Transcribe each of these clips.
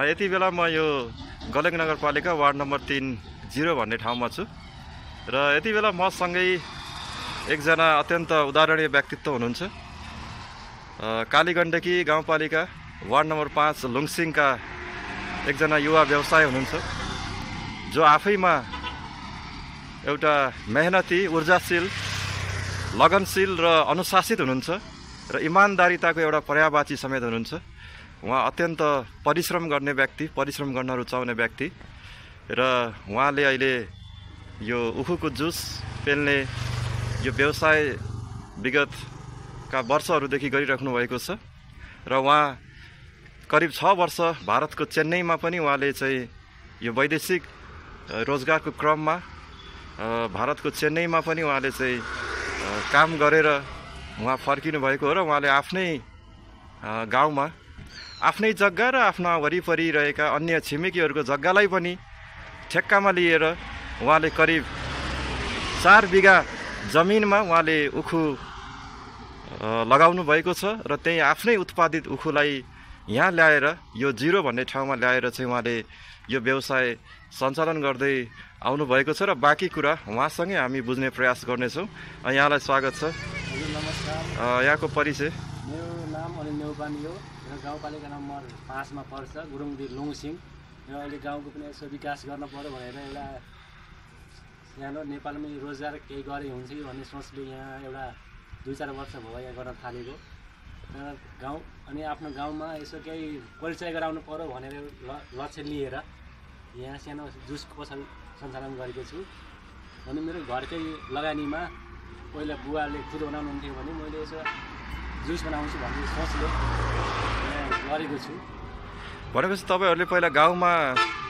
यति बेला म यो गलेक नगरपालिका वार्ड नम्बर 30 भन्ने ठाउँमा छु र यति बेला मसँगै एकजना अत्यन्त उदाहरणीय व्यक्तित्व हुनुहुन्छ। कालीगण्डकी गाउँपालिका वार्ड नम्बर 5 लुङसिङका एकजना युवा व्यवसायी हुनुहुन्छ, जो आफैमा एउटा मेहनती, ऊर्जाशील, लगनशील र अनुशासित हुनुहुन्छ र इमानदारीताको एउटा पर्यायवाची समेत हुनुहुन्छ। उहाँ अत्यन्त परिश्रम गर्ने व्यक्ति, परिश्रम गर्न रुचाउने व्यक्ति र उहाँले अहिले यो उखुको जुस पेल्ने यो व्यवसाय विगतका वर्षहरूदेखि गरिराख्नु भएको छ र उहाँ करिब 6 वर्ष भारतको चेन्नईमा पनि उहाँले चाहिँ यो वैदेशिक रोजगारको क्रममा भारतको चेन्नईमा पनि उहाँले चाहिँ काम गरेर उहाँ फर्किनु भएको हो र उहाँले आफ्नै गाउँमा आफ्नै जग्गा र आफ्ना वरिपरि रहेका अन्य छिमेकीहरूको जग्गालाई पनि ठेक्कामा लिएर उहाँले करिब 4 बिघा जमिनमा उहाँले उखु लगाउनु भएको छ र त्यही आफ्नै उत्पादित उखुलाई यहाँ ल्याएर यो 0 भन्ने ठाउँमा ल्याएर चाहिँ उहाँले यो व्यवसाय सञ्चालन गर्दै आउनु भएको छ र बाँकी कुरा उहाँसँगै हामी बुझ्ने प्रयास गर्नेछौँ। यहाँलाई स्वागत छ। नमस्कार। यहाँको परिचय? मेरो नाम अनिल नेउपानी हो। मेरो गाउँपालिका नम्बर 5 मा पर्छ, गुरुङदी लुङसिङ। र अहिले गाउँको पनि यसो विकास गर्न पर्यो भनेर एउटा सानो नेपालमै रोजगार केही गरे हुन्छ कि भन्ने सोचले यहाँ एउटा 2-4 वर्ष भयो यहाँ गर्न थालेको। गाउँ अनि आफ्नो गाउँमा यसो केही परिचय गराउनु पर्यो भनेर लक्ष्य लिएर यहाँ सानो जुस पसल सञ्चालन गरेको छु। अनि मेरो घरकै लगानीमा पहिला बुवाले खुद बनाउनुहुन्थ्यो भने मैले यसो जुस बनाउँछु भन्ने सोचले गरेको छु। भनेपछि तपाईँहरूले पहिला गाउँमा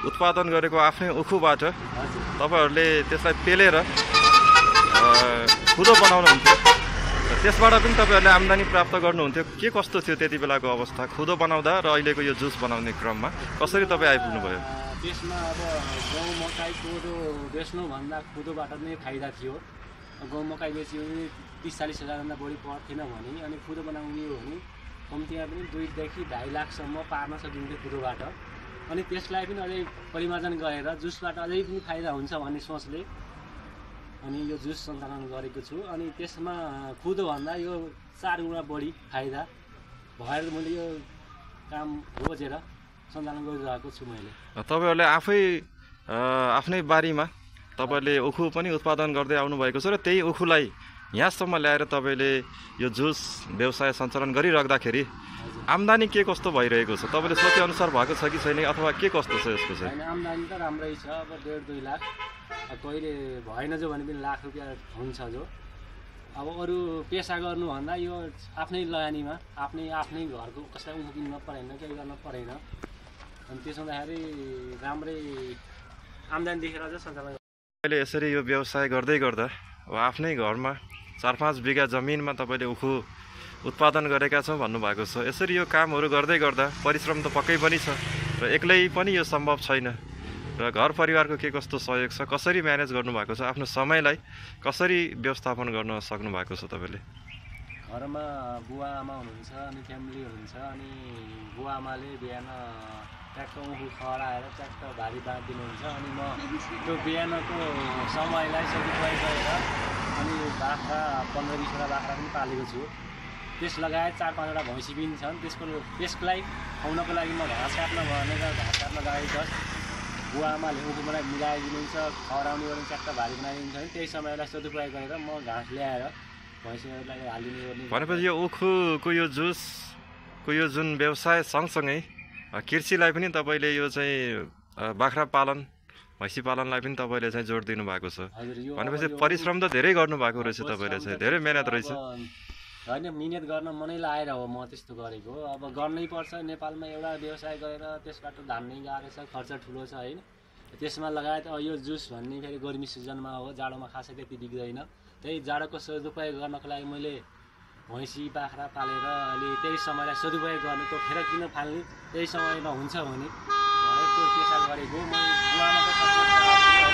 उत्पादन गरेको आफ्नै उखुबाट तपाईँहरूले त्यसलाई पेलेर खुदो बनाउनुहुन्थ्यो, त्यसबाट पनि तपाईँहरूले आम्दानी प्राप्त गर्नुहुन्थ्यो। के कस्तो थियो त्यति बेलाको अवस्था खुदो बनाउँदा र अहिलेको यो जुस बनाउने क्रममा कसरी तपाईँ आइपुग्नु भयो? त्यसमा अब गहुँ मकै कोदो बेच्नुभन्दा खुदोबाट नै फाइदा थियो। गहुँ मकै बेच्यो भने 30-40 हजारभन्दा बढी पर्थेन भने, अनि खुदो बनाउने हो भने कम्तीमा पनि 2 देखि 2.5 लाखसम्म पार्न सकिन्थ्यो खुदोबाट। अनि त्यसलाई पनि अझै परिमार्जन गरेर जुसबाट अझै पनि फाइदा हुन्छ भन्ने सोचले अनि यो जुस सञ्चालन गरेको छु। अनि त्यसमा खुदोभन्दा यो 4 गुणा बढी फाइदा भएर मैले यो काम रोजेर सञ्चालन गरिरहेको छु। मैले तपाईँहरूले आफ्नै बारीमा तपाईँले उखु पनि उत्पादन गर्दै आउनुभएको छ र त्यही उखुलाई यहाँसम्म ल्याएर तपाईँले यो जुस व्यवसाय सञ्चालन गरिराख्दाखेरि आम्दानी के कस्तो भइरहेको छ? तपाईँले सोचे अनुसार भएको छ कि छैन, अथवा के कस्तो छ यसको चाहिँ? आम्दानी त राम्रै छ। अब 1.5-2 लाख कहिले भएन जो भने पनि लाख रुपियाँ हुन्छ जो। अब अरू पेसा गर्नुभन्दा यो आफ्नै लगानीमा आफ्नै घरको कसैलाई उखु किन्न परेन, केही गर्न परेन। अनि त्यसो हुँदाखेरि राम्रै आम्दानी देखेर चाहिँ सञ्चालन। अहिले यसरी यो व्यवसाय गर्दै गर्दा अब आफ्नै घरमा 4-5 बिघा जमिनमा तपाईँले उखु उत्पादन गरेका छौँ भन्नुभएको छ। यसरी यो कामहरू गर्दै गर्दा परिश्रम त पक्कै पनि छ र एक्लै पनि यो सम्भव छैन र घर परिवारको के कस्तो सहयोग छ, कसरी म्यानेज गर्नुभएको छ, आफ्नो समयलाई कसरी व्यवस्थापन गर्न सक्नु भएको छ तपाईँले? घरमा बुवा आमा हुनुहुन्छ, अनि फ्यामिली हुनुहुन्छ। अनि बुवा आमाले बिहान ट्याक्क उखु खराएर ट्याक्क भारी बाँधिदिनुहुन्छ। अनि म त्यो बिहानको समयलाई सदुपयोग गरेर अनि बाख्रा 15-20वटा बाख्रा पनि पालेको छु। त्यस लगायत 4-5वटा भैँसी पनि छन्। त्यसलाई खुवाउनको लागि म घाँस काट्न भनेर घाँस काट्न गएको छ। बुवा आमाले उखु मलाई मिलाइदिनुहुन्छ, खराउने गरेर ट्याक्क भारी बनाइदिन्छ। त्यही समयलाई सदुपयोग गरेर म घाँस ल्याएर भैँसीहरूलाई हालिदिने। भनेपछि यो उखुको यो जुसको यो जुन व्यवसाय सँगसँगै कृषिलाई पनि तपाईँले यो चाहिँ बाख्रा पालन, भैँसी पालनलाई पनि तपाईँले चाहिँ जोड दिनु भएको छ। भनेपछि परिश्रम त धेरै गर्नुभएको रहेछ, तपाईँले चाहिँ धेरै मेहनत रहेछ। होइन, मिहिनेत गर्न मनै लाएर हो म त्यस्तो गरेको। अब गर्नै पर्छ। नेपालमा एउटा व्यवसाय गरेर त्यसबाट धान्नै गाह्रो छ, खर्च ठुलो छ होइन। त्यसमा लगायत यो जुस भन्ने फेरि गर्मी सिजनमा हो, जाडोमा खासै त्यति बिग्दैन। त्यही जाडोको सदुपयोग गर्नको लागि मैले भैँसी बाख्रा पालेर अहिले त्यही समयलाई सदुपयोग गर्ने, त्यो फेर किन फाल्ने, त्यही समयमा हुन्छ भने त्यो पेसा गरेको। मैले बुवामा त